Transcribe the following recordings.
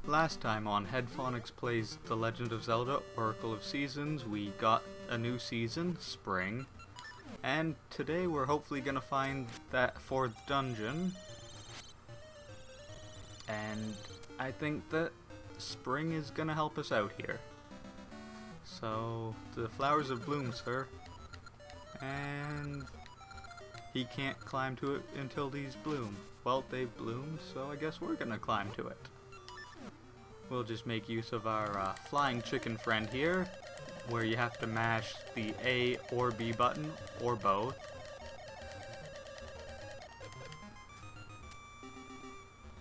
Last time on Headphonics Plays The Legend of Zelda Oracle of Seasons, we got a new season, Spring, and today we're hopefully gonna find that fourth dungeon, and I think that Spring is gonna help us out here. So, the flowers have bloomed, sir, and he can't climb to it until these bloom. Well, they've bloomed, so I guess we're gonna climb to it. We'll just make use of our flying chicken friend here, where you have to mash the A or B button, or both.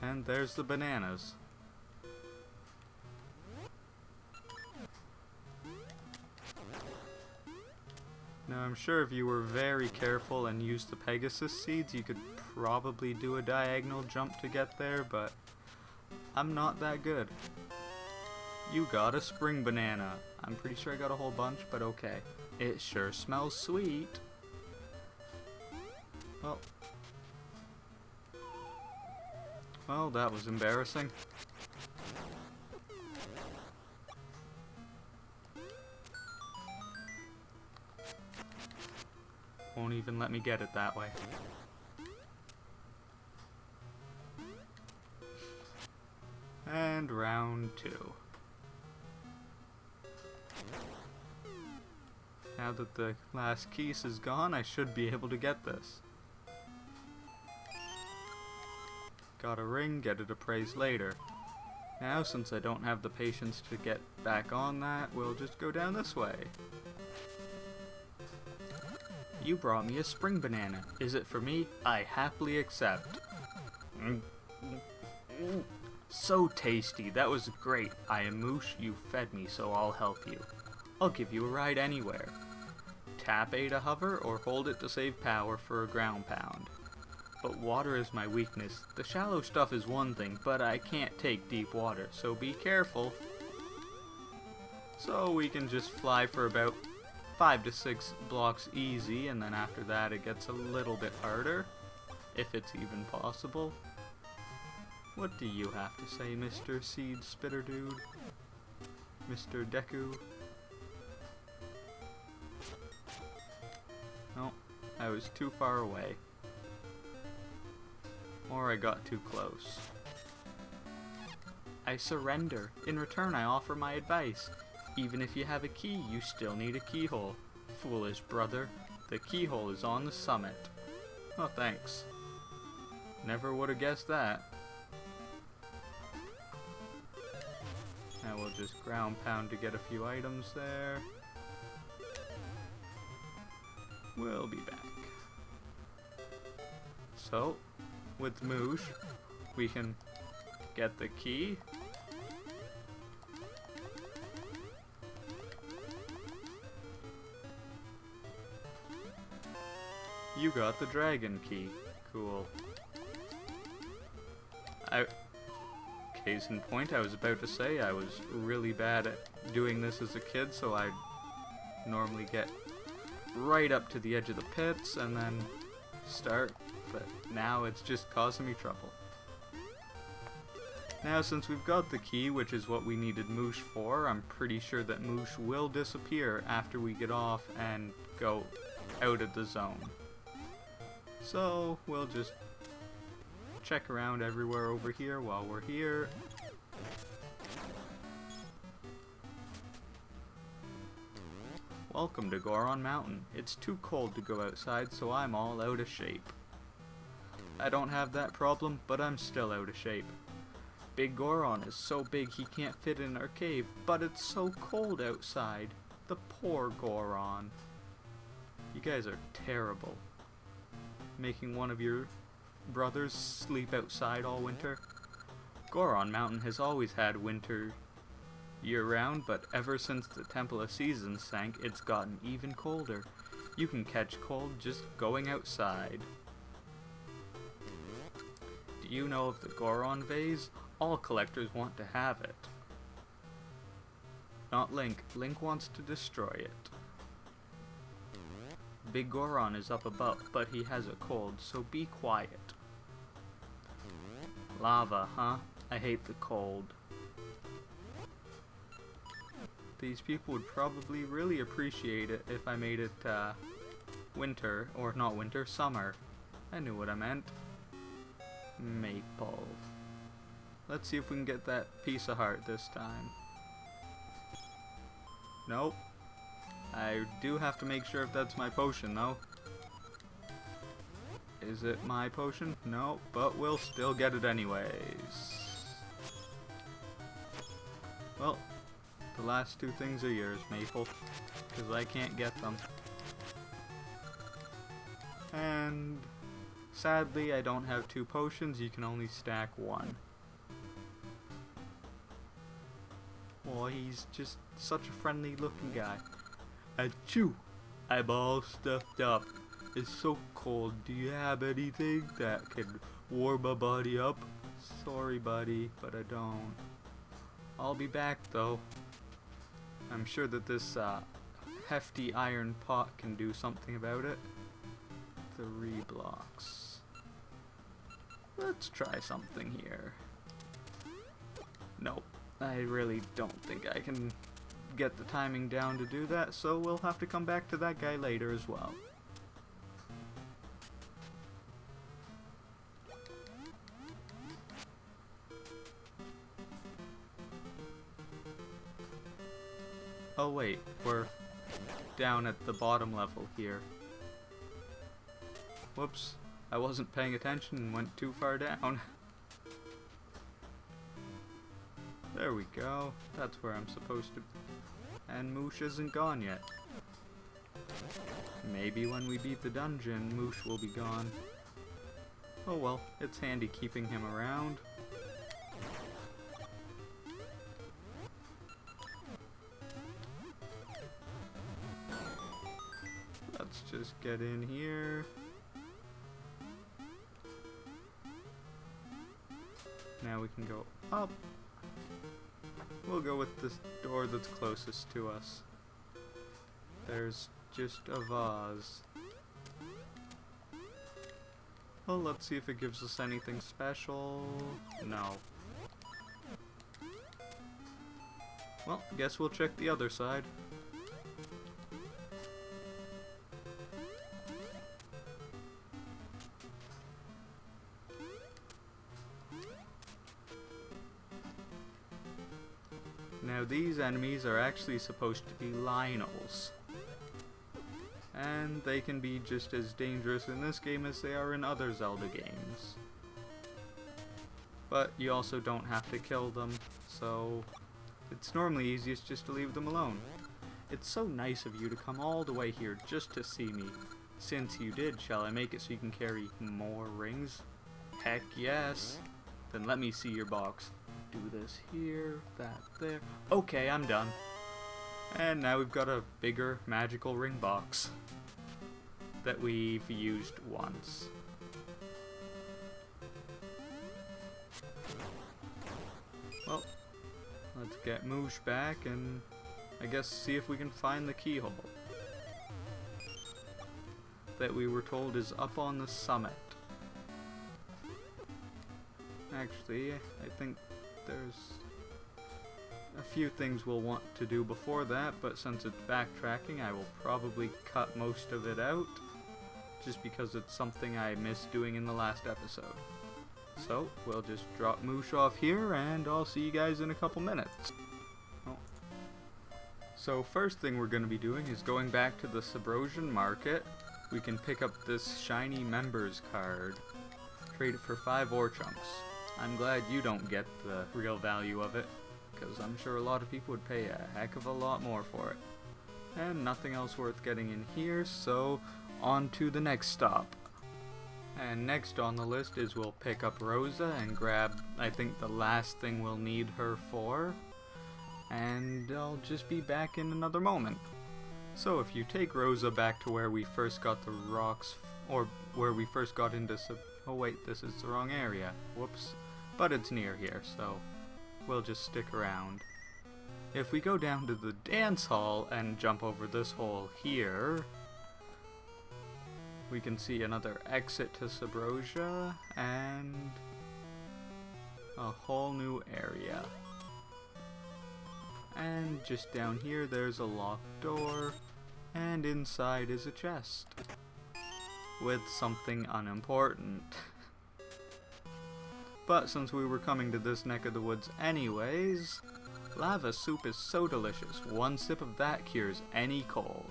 And there's the bananas. Now I'm sure if you were very careful and used the Pegasus seeds, you could probably do a diagonal jump to get there, but I'm not that good. You got a spring banana. I'm pretty sure I got a whole bunch, but okay. It sure smells sweet. Well, that was embarrassing. Won't even let me get it that way. And round 2. Now that the last keys is gone, I should be able to get this. Got a ring, get it appraised later. Now, since I don't have the patience to get back on that, we'll just go down this way. You brought me a spring banana. Is it for me? I happily accept. So tasty. That was great. I am Moosh. You fed me, so I'll help you. I'll give you a ride anywhere. Tap A to hover, or hold it to save power for a ground pound. But water is my weakness. The shallow stuff is one thing, but I can't take deep water, so be careful. So we can just fly for about 5 to 6 blocks easy, and then after that it gets a little bit harder, if it's even possible. What do you have to say, Mr. Seed Spitter Dude? Mr. Deku? No, I was too far away. Or I got too close. I surrender. In return, I offer my advice. Even if you have a key, you still need a keyhole. Foolish brother. The keyhole is on the summit. Oh, thanks. Never would have guessed that. Now we'll just ground pound to get a few items there. We'll be back. So, with Moosh, we can get the key. You got the dragon key. Cool. Case in point, I was about to say I was really bad at doing this as a kid, so I'd normally get right up to the edge of the pits and then start, but now it's just causing me trouble. Now, since we've got the key, which is what we needed Moosh for, I'm pretty sure that Moosh will disappear after we get off and go out of the zone. So, we'll just check around everywhere over here while we're here. Welcome to Goron Mountain. It's too cold to go outside, so I'm all out of shape. I don't have that problem, but I'm still out of shape. Big Goron is so big he can't fit in our cave, but it's so cold outside. The poor Goron. You guys are terrible. Making one of your brothers sleep outside all winter. Goron Mountain has always had winter year-round, but ever since the Temple of Seasons sank, it's gotten even colder. You can catch cold just going outside. Do you know of the Goron vase? All collectors want to have it. Not Link. Link wants to destroy it. Big Goron is up above, but he has a cold, so be quiet. Lava, huh? I hate the cold. these people would probably really appreciate it if I made it winter, or not winter, summer. I knew what I meant. Maple. Let's see if we can get that piece of heart this time. Nope. I do have to make sure if that's my potion though. Is it my potion? No, but we'll still get it anyways. Well, the last two things are yours, Maple, because I can't get them. And sadly, I don't have two potions. You can only stack one. Well, he's just such a friendly looking guy. Achoo! I'm all stuffed up. It's so cold. Do you have anything that can warm my body up? Sorry, buddy, but I don't. I'll be back, though. I'm sure that this hefty iron pot can do something about it. 3 blocks. Let's try something here. Nope. I really don't think I can get the timing down to do that, so we'll have to come back to that guy later as well. Oh wait, we're down at the bottom level here. Whoops, I wasn't paying attention and went too far down. There we go, that's where I'm supposed to be. And Moosh isn't gone yet. Maybe when we beat the dungeon, Moosh will be gone. Oh well, it's handy keeping him around. Let's just get in here. Now we can go up. We'll go with this door that's closest to us. There's just a vase. Well, let's see if it gives us anything special. No. Well, guess we'll check the other side. Now these enemies are actually supposed to be Lionels. And they can be just as dangerous in this game as they are in other Zelda games. But you also don't have to kill them, so it's normally easiest just to leave them alone. It's so nice of you to come all the way here just to see me. Since you did, shall I make it so you can carry more rings? Heck yes! Then let me see your box. Do this here, that there. Okay, I'm done. And now we've got a bigger magical ring box that we've used once. Well, let's get Moosh back and I guess see if we can find the keyhole that we were told is up on the summit. Actually, I think there's a few things we'll want to do before that, but since it's backtracking, I will probably cut most of it out, just because it's something I missed doing in the last episode. So, we'll just drop Moosh off here, and I'll see you guys in a couple minutes. Oh. So, first thing we're going to be doing is going back to the Subrosian Market. We can pick up this shiny members card. Trade it for 5 ore chunks. I'm glad you don't get the real value of it, because I'm sure a lot of people would pay a heck of a lot more for it. And nothing else worth getting in here, so on to the next stop. And next on the list is we'll pick up Rosa and grab, I think, the last thing we'll need her for. And I'll just be back in another moment. So if you take Rosa back to where we first got the rocks, or where we first got into oh wait, this is the wrong area. Whoops. But it's near here, so we'll just stick around. If we go down to the dance hall and jump over this hole here, we can see another exit to Subrosia and a whole new area. And just down here there's a locked door, and inside is a chest with something unimportant. But since we were coming to this neck of the woods anyways, lava soup is so delicious. One sip of that cures any cold.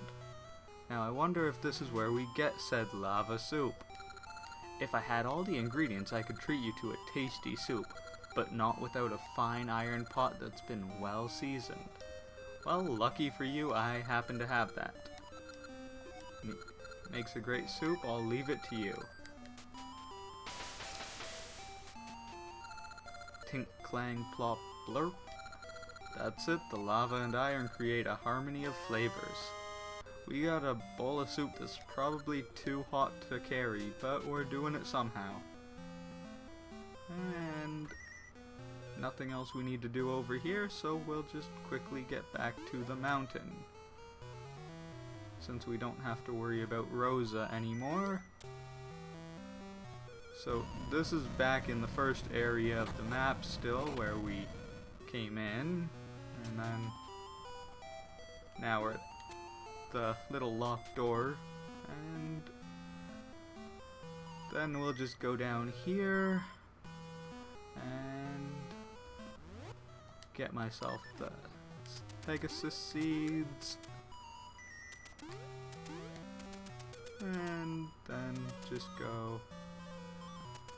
Now I wonder if this is where we get said lava soup. If I had all the ingredients, I could treat you to a tasty soup, but not without a fine iron pot that's been well seasoned. Well, lucky for you, I happen to have that. Makes a great soup, I'll leave it to you. Tink, clang, plop, blurp. That's it, the lava and iron create a harmony of flavors. We got a bowl of soup that's probably too hot to carry, but we're doing it somehow. And nothing else we need to do over here, so we'll just quickly get back to the mountain. Since we don't have to worry about Rosa anymore. So this is back in the first area of the map still, where we came in. And then now we're at the little locked door, and then we'll just go down here and get myself the Pegasus seeds, and then just go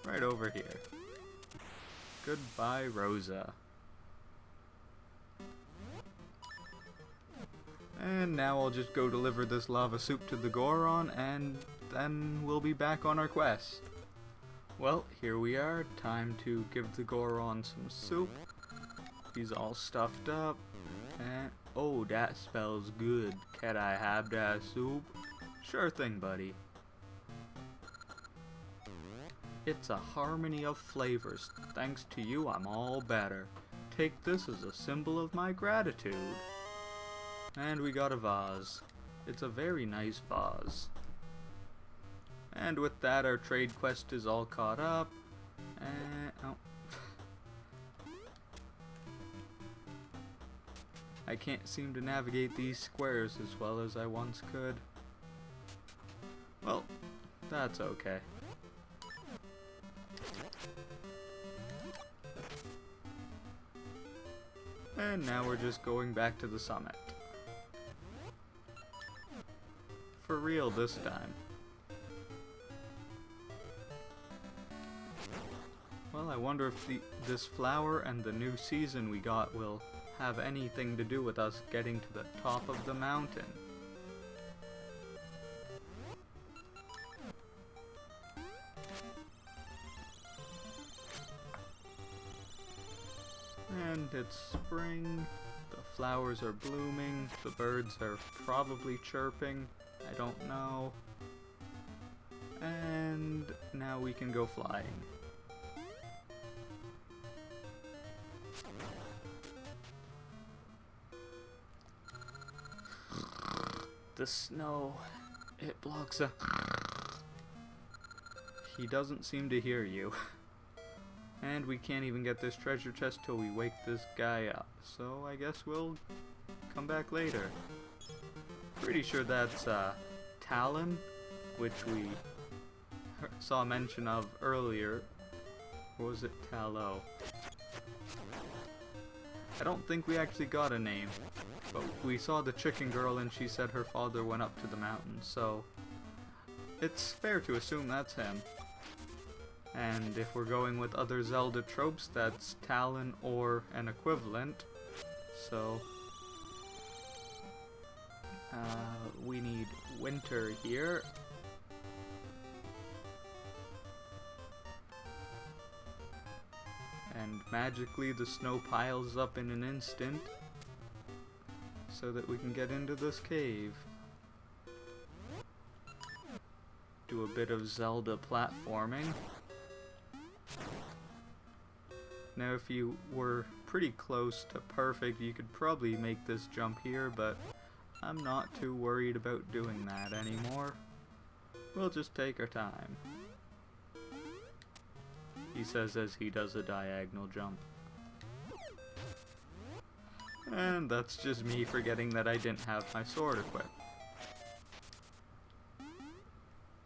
right over here. Goodbye, Rosa. And now I'll just go deliver this lava soup to the Goron, and then we'll be back on our quest. Well, here we are. Time to give the Goron some soup. He's all stuffed up. And oh, that smells good. Can I have that soup? Sure thing, buddy. It's a harmony of flavors. Thanks to you, I'm all better. Take this as a symbol of my gratitude. And we got a vase. It's a very nice vase. And with that, our trade quest is all caught up. And oh. I can't seem to navigate these squares as well as I once could. Well, that's okay. And now we're just going back to the summit. For real this time. Well, I wonder if this flower and the new season we got will have anything to do with us getting to the top of the mountain. And it's spring, the flowers are blooming, the birds are probably chirping. I don't know. And now we can go flying. The snow, it blocks a... He doesn't seem to hear you. And we can't even get this treasure chest till we wake this guy up. So I guess we'll come back later. Pretty sure that's Talon, which we saw mention of earlier. Or was it Tallow? I don't think we actually got a name, but we saw the chicken girl and she said her father went up to the mountain, so it's fair to assume that's him. And if we're going with other Zelda tropes, that's Talon or an equivalent. So we need winter here. And magically the snow piles up in an instant so that we can get into this cave. Do a bit of Zelda platforming. Now if you were pretty close to perfect, you could probably make this jump here, but I'm not too worried about doing that anymore. We'll just take our time. He says as he does a diagonal jump. And that's just me forgetting that I didn't have my sword equipped.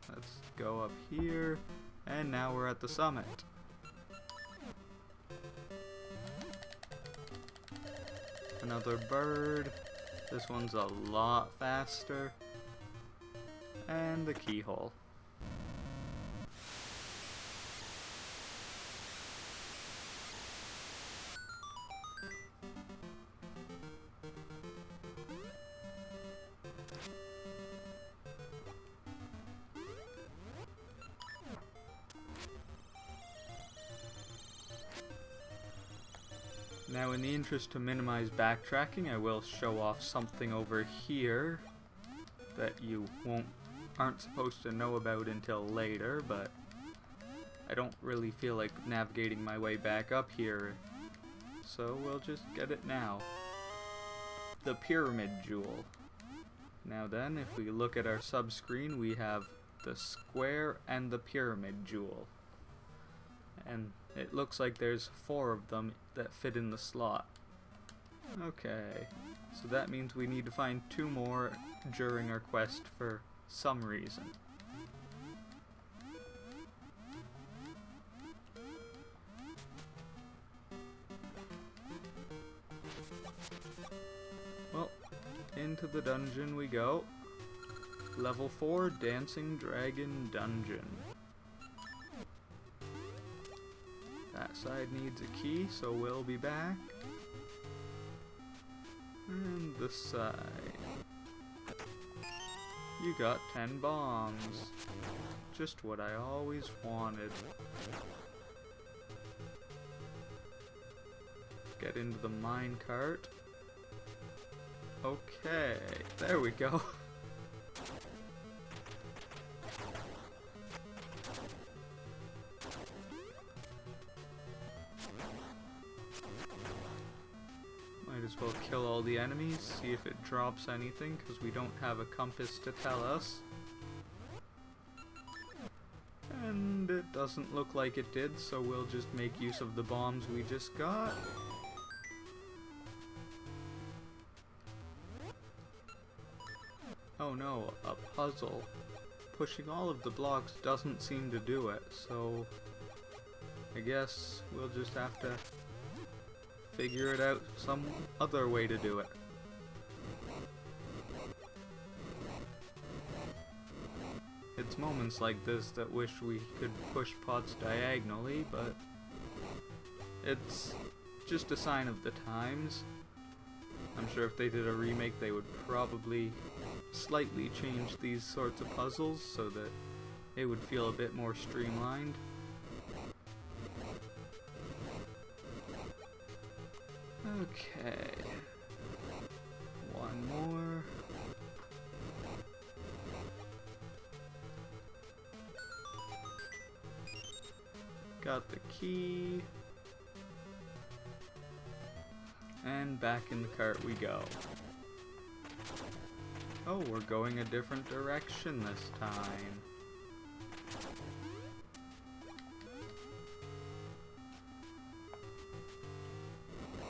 Let's go up here, and now we're at the summit. Another bird. This one's a lot faster. And the keyhole. Now, in the interest to minimize backtracking, I will show off something over here that you aren't supposed to know about until later, but I don't really feel like navigating my way back up here, so we'll just get it now. The Pyramid Jewel. Now then, if we look at our subscreen, we have the Square and the Pyramid Jewel. And it looks like there's 4 of them that fit in the slot. Okay, so that means we need to find 2 more during our quest for some reason. Well, into the dungeon we go. Level 4, Dancing Dragon Dungeon. That side needs a key, so we'll be back. And this side. You got 10 bombs. Just what I always wanted. Get into the minecart. Okay, there we go. Might as well kill all the enemies, see if it drops anything, because we don't have a compass to tell us. And it doesn't look like it did, so we'll just make use of the bombs we just got. Oh no, a puzzle. Pushing all of the blocks doesn't seem to do it, so I guess we'll just have to figure it out some other way to do it. It's moments like this that wish we could push pots diagonally, but it's just a sign of the times. I'm sure if they did a remake they would probably slightly change these sorts of puzzles so that it would feel a bit more streamlined. Okay. One more. Got the key. And back in the cart we go. Oh, we're going a different direction this time.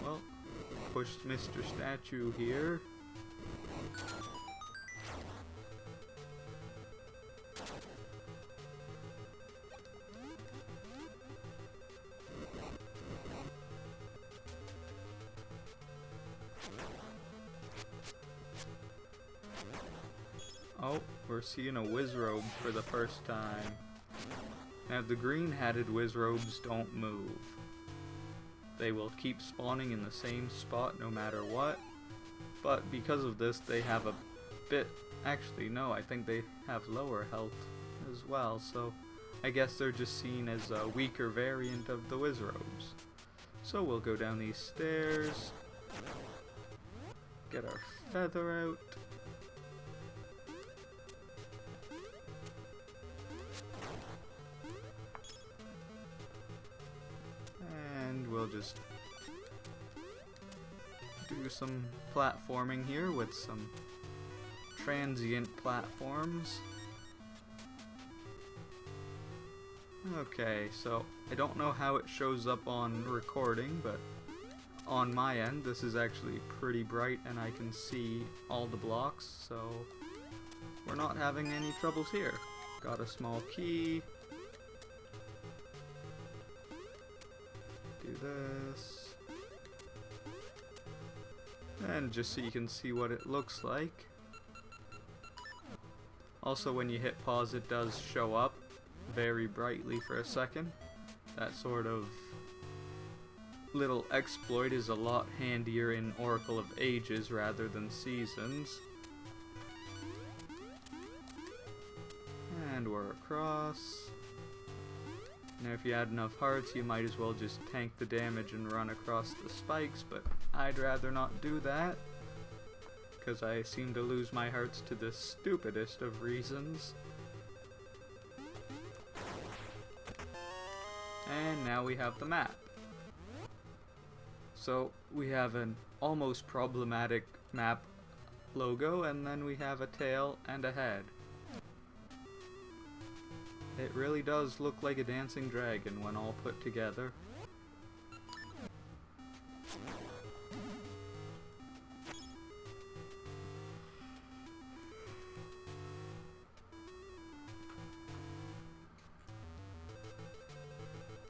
Well, pushed Mr. Statue here. Oh, we're seeing a Wizrobe for the first time. Now the green-hatted Wizrobes don't move. They will keep spawning in the same spot no matter what, but because of this they have a bit, actually no, I think they have lower health as well, so I guess they're just seen as a weaker variant of the Wizrobes. So we'll go down these stairs, get our feather out. We'll just do some platforming here with some transient platforms. Okay, so I don't know how it shows up on recording, but on my end, this is actually pretty bright and I can see all the blocks, so we're not having any troubles here. Got a small key. Do this. And just so you can see what it looks like. Also, when you hit pause, it does show up very brightly for a second. That sort of little exploit is a lot handier in Oracle of Ages rather than Seasons. And we're across. Now if you had enough hearts, you might as well just tank the damage and run across the spikes, but I'd rather not do that, because I seem to lose my hearts to the stupidest of reasons. And now we have the map. So we have an almost problematic map logo, and then we have a tail and a head. It really does look like a dancing dragon when all put together.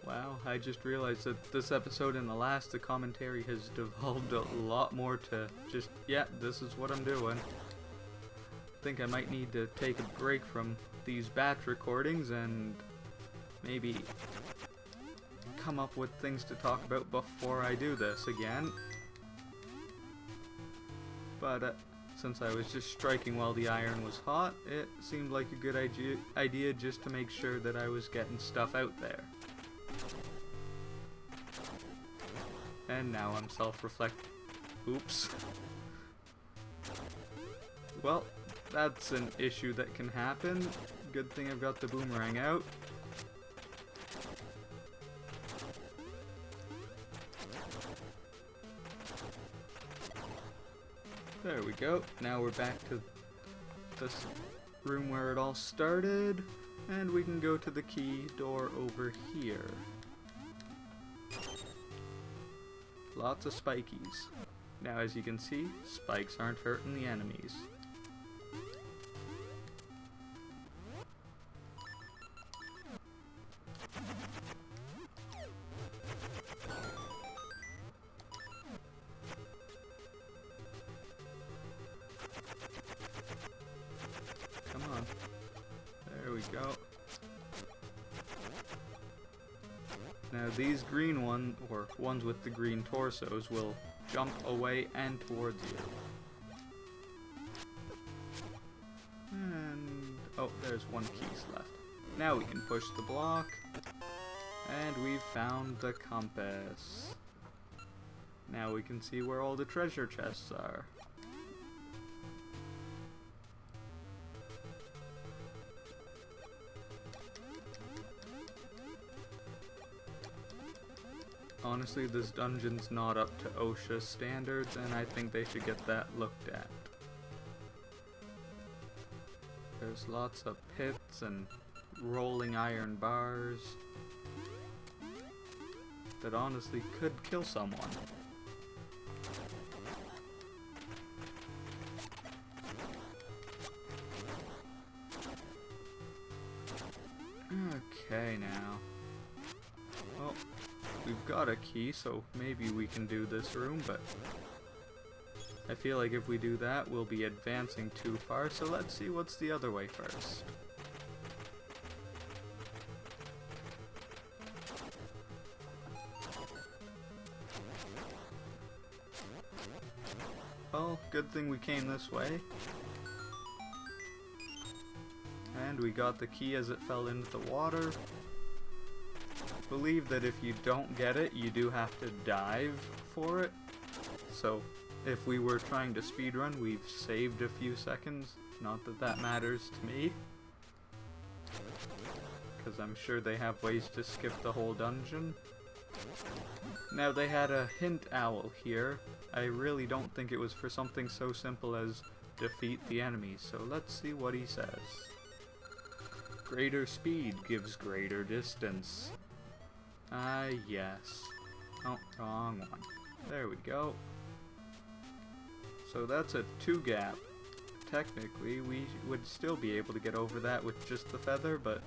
Wow, I just realized that this episode and the commentary has devolved a lot more to just, yeah, this is what I'm doing. I think I might need to take a break from these batch recordings and maybe come up with things to talk about before I do this again. But since I was just striking while the iron was hot, it seemed like a good idea just to make sure that I was getting stuff out there. And now I'm self-reflecting. Oops. Well, that's an issue that can happen. Good thing I've got the boomerang out. There we go. Now we're back to this room where it all started, and we can go to the key door over here. Lots of spikies. Now as you can see, spikes aren't hurting the enemies. Come on. There we go. Now these green ones, or ones with the green torsos, will jump away and towards you. And, oh, there's one piece left. Now we can push the block, and we've found the compass. Now we can see where all the treasure chests are. Honestly, this dungeon's not up to OSHA standards, and I think they should get that looked at. There's lots of pits and rolling iron bars that honestly could kill someone. Okay, now. Well, we've got a key, so maybe we can do this room, but I feel like if we do that, we'll be advancing too far, so let's see what's the other way first. Well, good thing we came this way. And we got the key as it fell into the water. Believe that if you don't get it, you do have to dive for it. So if we were trying to speedrun, we've saved a few seconds. Not that that matters to me, because I'm sure they have ways to skip the whole dungeon. Now they had a hint owl here. I really don't think it was for something so simple as defeat the enemy, so let's see what he says. Greater speed gives greater distance. Yes. Oh, wrong one. There we go. So that's a 2 gap. Technically, we would still be able to get over that with just the feather, but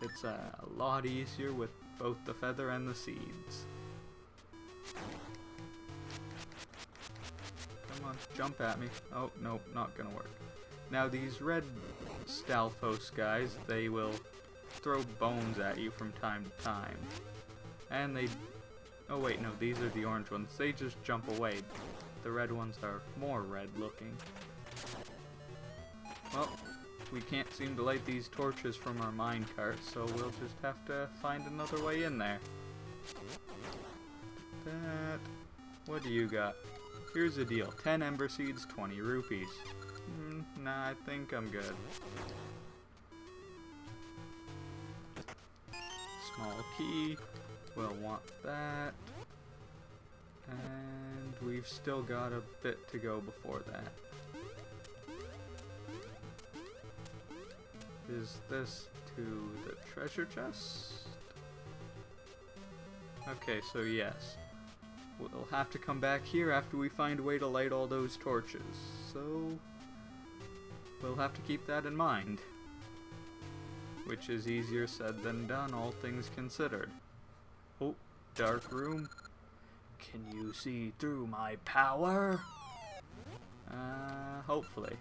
it's a lot easier with both the feather and the seeds. Come on, jump at me. Oh, nope, not gonna work. Now these red Stalfos guys, they will throw bones at you from time to time. And they... oh wait, no, these are the orange ones. They just jump away. The red ones are more red looking. Well, we can't seem to light these torches from our minecart, so we'll just have to find another way in there. That... what do you got? Here's the deal. 10 ember seeds, 20 rupees. Nah, I think I'm good. Small key. We'll want that. And we've still got a bit to go before that. Is this to the treasure chest? Okay, so yes. We'll have to come back here after we find a way to light all those torches. So we'll have to keep that in mind. Which is easier said than done, all things considered. Oh, dark room. Can you see through my power? Hopefully.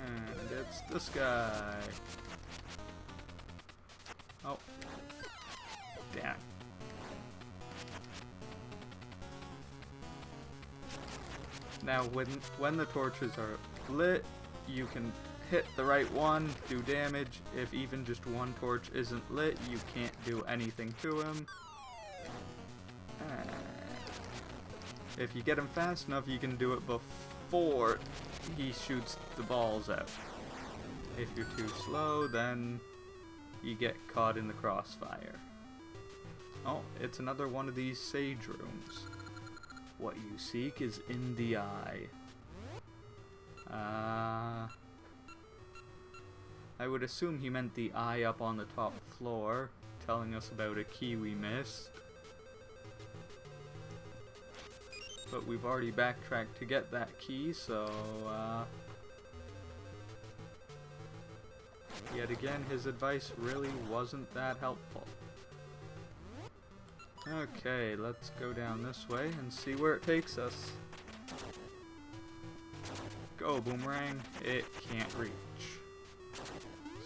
And it's this guy. Oh. Damn. Now, when the torches are lit, you can hit the right one, do damage. If even just one torch isn't lit, you can't do anything to him. If you get him fast enough, you can do it before he shoots the balls out. If you're too slow, then you get caught in the crossfire. Oh, it's another one of these sage rooms. What you seek is in the eye. I would assume he meant the eye up on the top floor, telling us about a key we missed. But we've already backtracked to get that key, so, yet again, his advice really wasn't that helpful. Okay, let's go down this way and see where it takes us. Go, boomerang. It can't reach.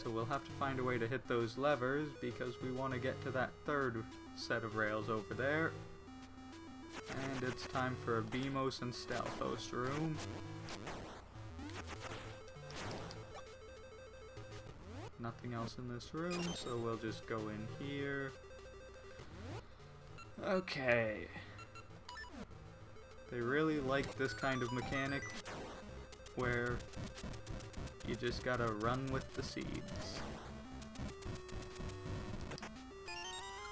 So we'll have to find a way to hit those levers because we want to get to that third set of rails over there. And it's time for a Beamos and Stalfos room. Nothing else in this room, so we'll just go in here. Okay. They really like this kind of mechanic where you just gotta run with the seeds.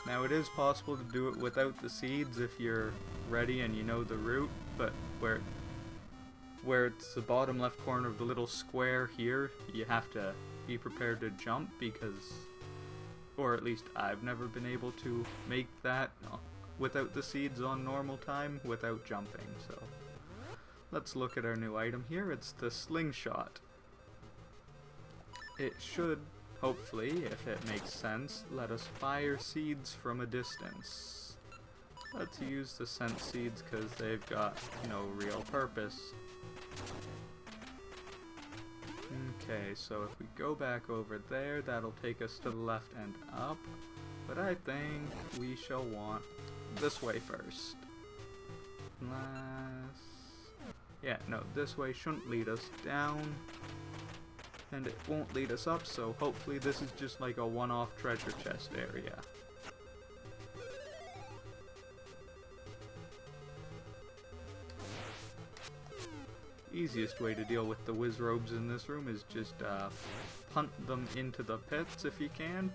Now it is possible to do it without the seeds if you're ready and you know the route, but where it's the bottom left corner of the little square here, you have to be prepared to jump because, or at least I've never been able to make that without the seeds on normal time without jumping. So let's look at our new item here. It's the slingshot. It should, hopefully, if it makes sense, let us fire seeds from a distance. Let's use the scent seeds because they've got no real purpose. Okay, so if we go back over there, that'll take us to the left and up. But I think we shall want this way first. Yeah, no, this way shouldn't lead us down. And it won't lead us up, so hopefully this is just like a one-off treasure chest area. Easiest way to deal with the wizrobes in this room is just punt them into the pits if you can.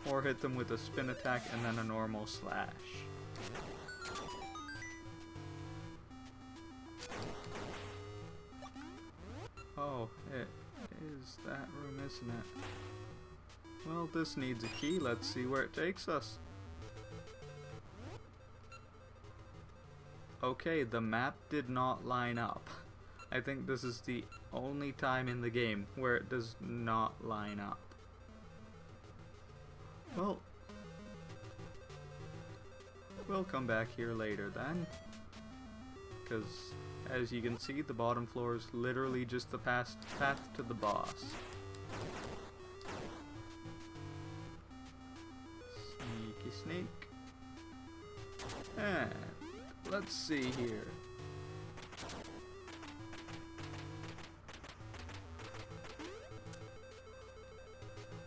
Or hit them with a spin attack and then a normal slash. Oh, it is that room, isn't it? Well, this needs a key. Let's see where it takes us. Okay, the map did not line up. I think this is the only time in the game where it does not line up. Well, we'll come back here later then. Because, as you can see, the bottom floor is literally just the path to the boss. Sneaky sneak. And let's see here.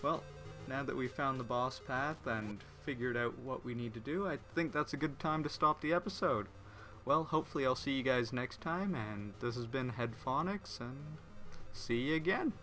Well, now that we've found the boss path and figured out what we need to do, I think that's a good time to stop the episode. Well, hopefully I'll see you guys next time, and this has been Headphonics, and see you again.